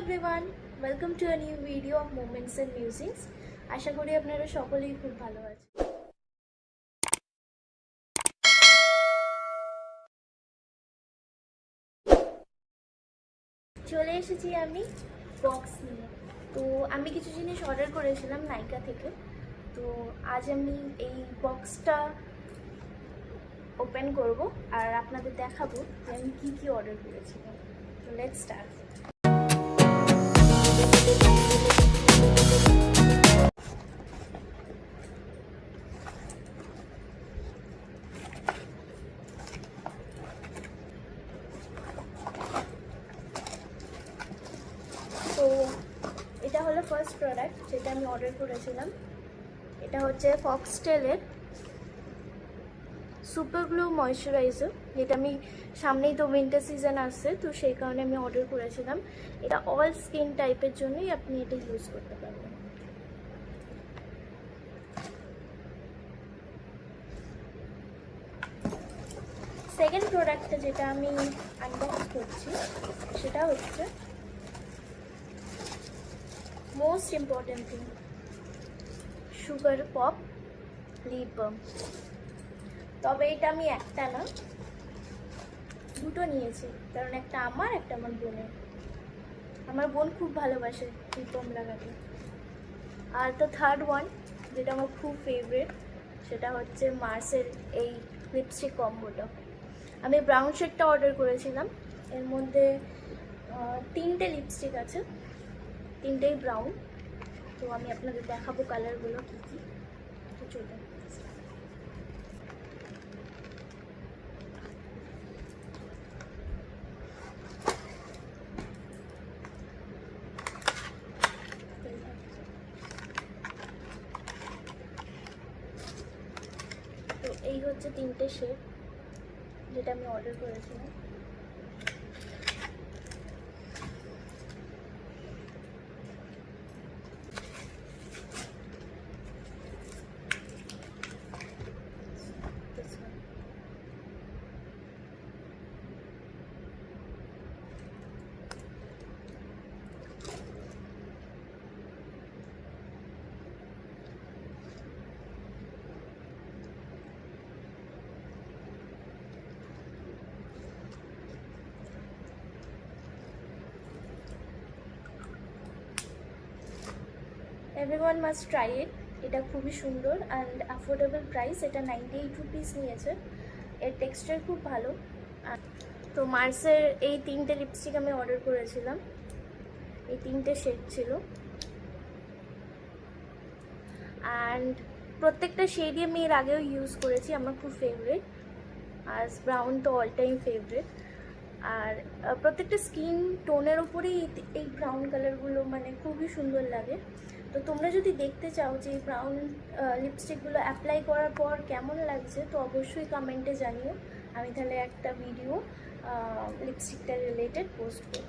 Everyone, welcome to a new video of moments and musics. আশা করি আপনারা সকলেই খুব ভালো আছেন। চলে এসেছি আমি বক্স নিয়ে। তো আমি কিছু জিনিস অর্ডার করেছিলাম নাইকা থেকে। তো আজ আমি এই বক্সটা ওপেন করব আর আপনাদের দেখাবো যে আমি কী কী অর্ডার করেছিলাম। তো লেটস স্টার্ট। তো এটা হলো ফার্স্ট প্রোডাক্ট যেটা আমি অর্ডার করেছিলাম। এটা হচ্ছে ফক্সটেলের সুপার গ্লো ময়শ্চারাইজার, যেটা আমি সামনেই তো উইন্টার সিজন আসছে, তো সেই কারণে আমি অর্ডার করেছিলাম। এটা অল স্কিন টাইপের জন্যই আপনি এটা ইউজ করতে পারবেন। সেকেন্ড প্রোডাক্টটা যেটা আমি আনবক্স করছি সেটা হচ্ছে most important thing, sugar pop lip balm. তবে এটা আমি একটা না, দুটো নিয়েছি, কারণ একটা আমার একটা আমার বোনের। আমার বোন খুব ভালোবাসে লিপ বাম লাগাতে। আর তো থার্ড ওয়ান যেটা আমার খুব ফেভারিট, সেটা হচ্ছে মার্সের এই লিপস্টিক কম্বোটা। আমি ব্রাউন শেডটা অর্ডার করেছিলাম। এর মধ্যে তিনটে লিপস্টিক আছে, তিনটেই ব্রাউন। তো আমি আপনাদের দেখাবো কালারগুলো কী কী। তো চলুন। তো এই হচ্ছে তিনটে শেড যেটা আমি অর্ডার করেছিলাম। Everyone must try it. এটা খুবই সুন্দর অ্যান্ড অ্যাফোর্ডেবল প্রাইস। এটা 98 রুপিস নিয়েছে। এর টেক্সচার খুব ভালো। তো মার্সের এই তিনটে লিপস্টিক আমি অর্ডার করেছিলাম। এই তিনটে শেড ছিল অ্যান্ড প্রত্যেকটা শেডই আমি এর আগেও ইউজ করেছি। আমার খুব ফেভারিট, আর ব্রাউন তো অল টাইম ফেভারিট। আর প্রত্যেকটা স্কিন টোনের ওপরেই এই ব্রাউন কালারগুলো মানে খুবই সুন্দর লাগে। তো তোমরা যদি দেখতে চাও যে এই ব্রাউন লিপস্টিকগুলো অ্যাপ্লাই করার পর কেমন লাগছে, তো অবশ্যই কমেন্টে জানিও। আমি তাহলে একটা ভিডিও লিপস্টিকটা রিলেটেড পোস্ট করব।